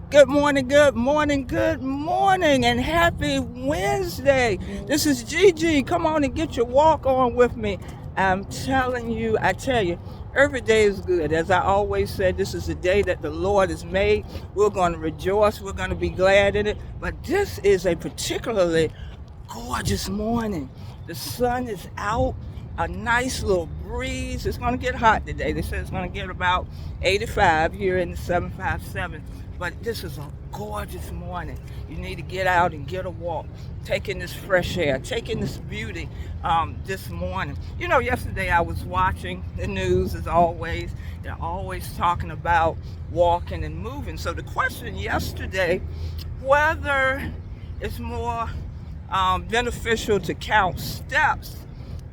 Good morning, good morning, good morning, and happy Wednesday. This is Gigi. Come on and get your walk on with me. I tell you, every day is good. As I always said, this is the day that the Lord has made. We're going to rejoice. We're going to be glad in it. But this is a particularly gorgeous morning. The sun is out, a nice little breeze. It's going to get hot today. They said it's going to get about 85 here in the 757. But this is a gorgeous morning. You need to get out and get a walk, taking this fresh air, taking this beauty this morning. You know, yesterday I was watching the news as always. They're always talking about walking and moving. So the question yesterday, whether it's more beneficial to count steps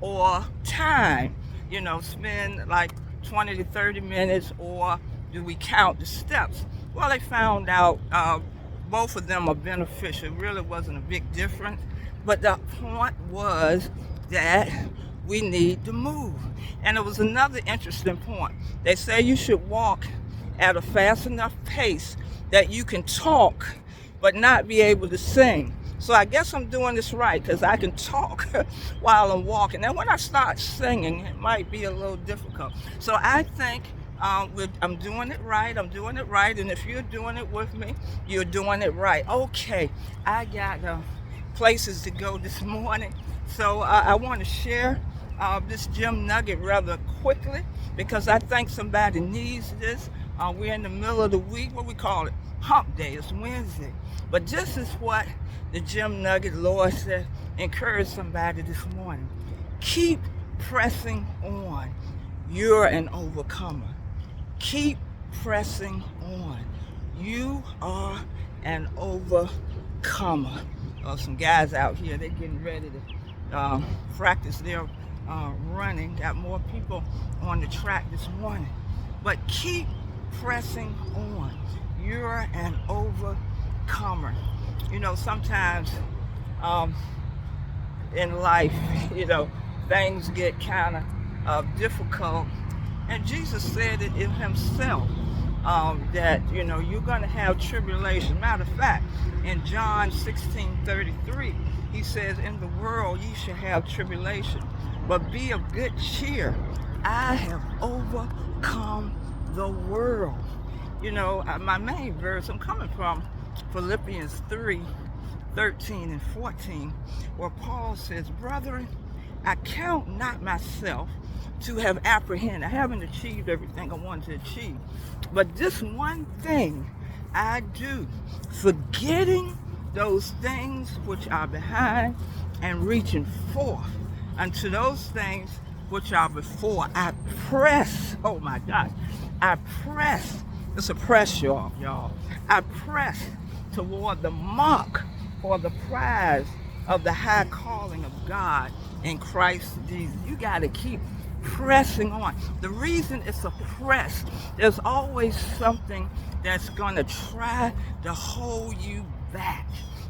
or time, spend like 20 to 30 minutes, or do we count the steps? Well, they found out both of them are beneficial. It really wasn't a big difference, but the point was that we need to move. And it was another interesting point. They say you should walk at a fast enough pace that you can talk but not be able to sing. So I guess I'm doing this right because I can talk while I'm walking. And when I start singing, it might be a little difficult. So I think I'm doing it right. I'm doing it right. And if you're doing it with me, you're doing it right. Okay, I got places to go this morning. So I want to share this gym nugget rather quickly because I think somebody needs this. We're in the middle of the week. What we call it? Hump day. It's Wednesday. But this is what the gym nugget Lord said, encourage somebody this morning. Keep pressing on. You're an overcomer. Keep pressing on. You are an overcomer. Some guys out here, they're getting ready to practice their running. Got more people on the track this morning. But keep pressing on. You're an overcomer. Sometimes in life, things get kind of difficult. And Jesus said it in himself that, you're going to have tribulation. Matter of fact, in John 16:33, he says, in the world ye shall have tribulation, but be of good cheer. I have overcome the world. My main verse, I'm coming from Philippians 3:13 and 14, where Paul says, brethren, I count not myself to have apprehended. I haven't achieved everything I wanted to achieve. But this one thing I do, forgetting those things which are behind and reaching forth unto those things which are before. I press, oh my gosh, I press. It's a press, y'all. I press toward the mark for the prize of the high calling of God in Christ Jesus. You got to keep pressing on. The reason it's a press, there's always something that's going to try to hold you back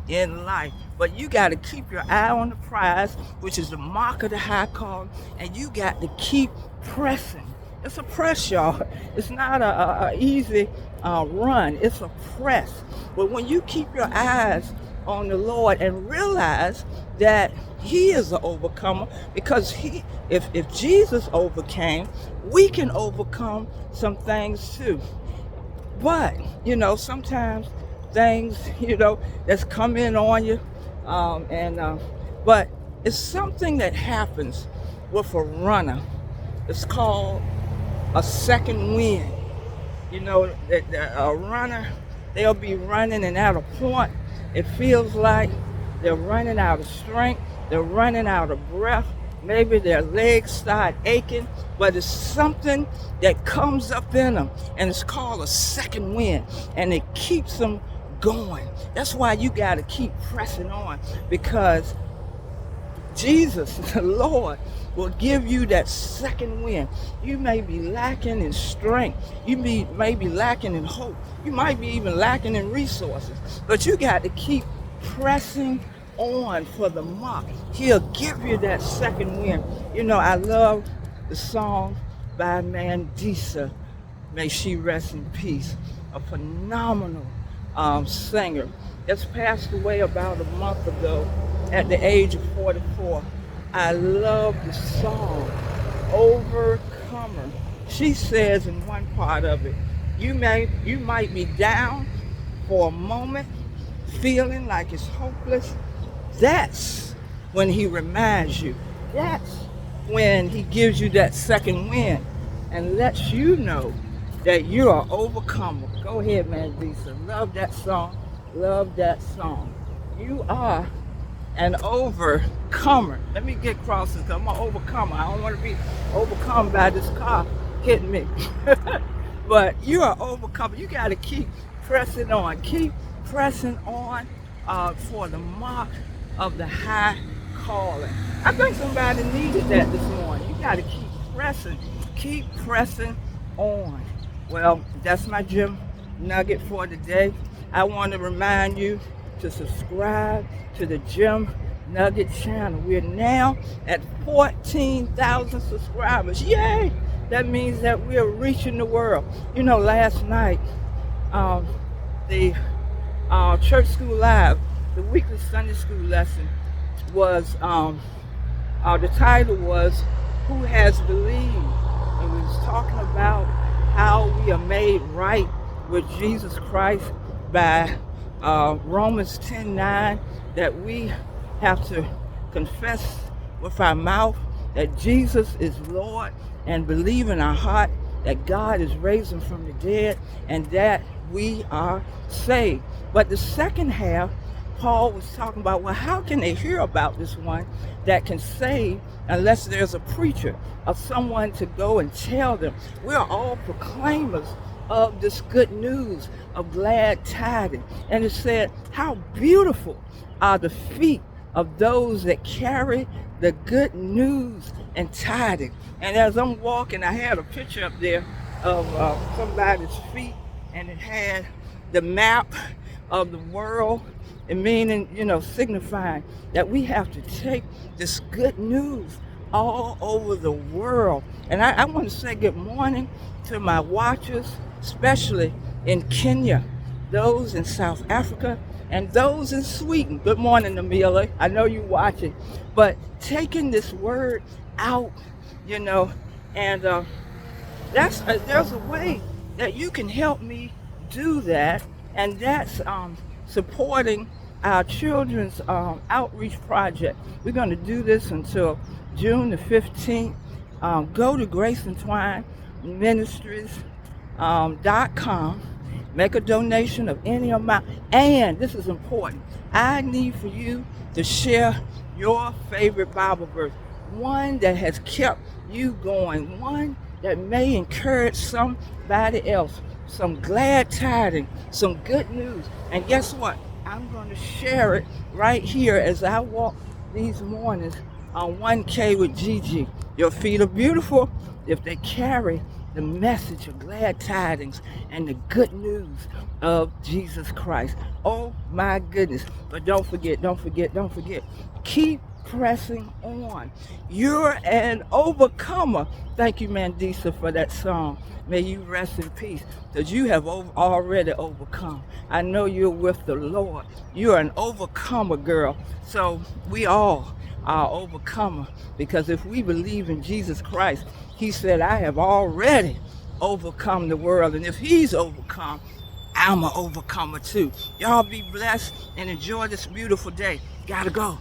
in life. But you got to keep your eye on the prize, which is the mark of the high calling, and you got to keep pressing. It's a press, y'all. It's not a easy run. It's a press. But when you keep your eyes on the Lord and realize that he is an overcomer, because if Jesus overcame, we can overcome some things too. But, sometimes things, that's come in on you. But it's something that happens with a runner. It's called a second wind. A runner, they'll be running, and at a point, it feels like they're running out of strength, they're running out of breath, maybe their legs start aching, but it's something that comes up in them, and it's called a second wind, and it keeps them going. That's why you got to keep pressing on, because Jesus, the Lord, will give you that second wind. You may be lacking in strength. You may be lacking in hope. You might be even lacking in resources. But you got to keep pressing on for the mark. He'll give you that second wind. I love the song by Mandisa, may she rest in peace. A phenomenal singer. Just passed away about a month ago at the age of 44. I love the song, Overcomer. She says in one part of it, you might be down for a moment, feeling like it's hopeless. That's when he reminds you. That's when he gives you that second wind and lets you know that you are overcomer. Go ahead, man, Lisa. Love that song. Love that song. You are an overcomer. Let me get across this because I'm an overcomer. I don't want to be overcome by this car hitting me. But you are overcomer. You got to keep pressing on. Keep pressing on for the mark of the high calling. I think somebody needed that this morning. You got to keep pressing on. Well, that's my gym nugget for today. I want to remind you to subscribe to the Gym Nugget channel. We're now at 14,000 subscribers. Yay! That means that we're reaching the world. You know, last night, the Church School Live, the weekly Sunday school lesson was, the title was, Who Has Believed? And we was talking about how we are made right with Jesus Christ by Romans 10:9, that we have to confess with our mouth that Jesus is Lord and believe in our heart that God is raised him from the dead and that we are saved. But the second half, Paul was talking about, well, how can they hear about this one that can save unless there's a preacher or someone to go and tell them? We're all proclaimers of this good news of glad tidings. And it said, how beautiful are the feet of those that carry the good news and tidings. And as I'm walking, I had a picture up there of somebody's feet, and it had the map of the world, and meaning, signifying that we have to take this good news all over the world. And I want to say good morning to my watchers, especially in Kenya, those in South Africa, and those in Sweden. Good morning, Amelia. I know you're watching. But taking this word out, and there's a way that you can help me do that, and that's supporting our children's outreach project. We're going to do this until June the 15th. Go to Grace and Twine Ministries.com. Make a donation of any amount. And this is important. I need for you to share your favorite Bible verse, one that has kept you going, one that may encourage somebody else, some glad tidings, some good news. And guess what? I'm going to share it right here as I walk these mornings on 1K with Gigi. Your feet are beautiful if they carry the message of glad tidings and the good news of Jesus Christ. Oh my goodness. But don't forget. Keep pressing on. You're an overcomer. Thank you, Mandisa, for that song. May you rest in peace, because you have already overcome. I know you're with the Lord. You're an overcomer, girl. So we all are overcomer, because if we believe in Jesus Christ, he said, I have already overcome the world. And if he's overcome, I'm an overcomer too. Y'all be blessed and enjoy this beautiful day. Gotta go.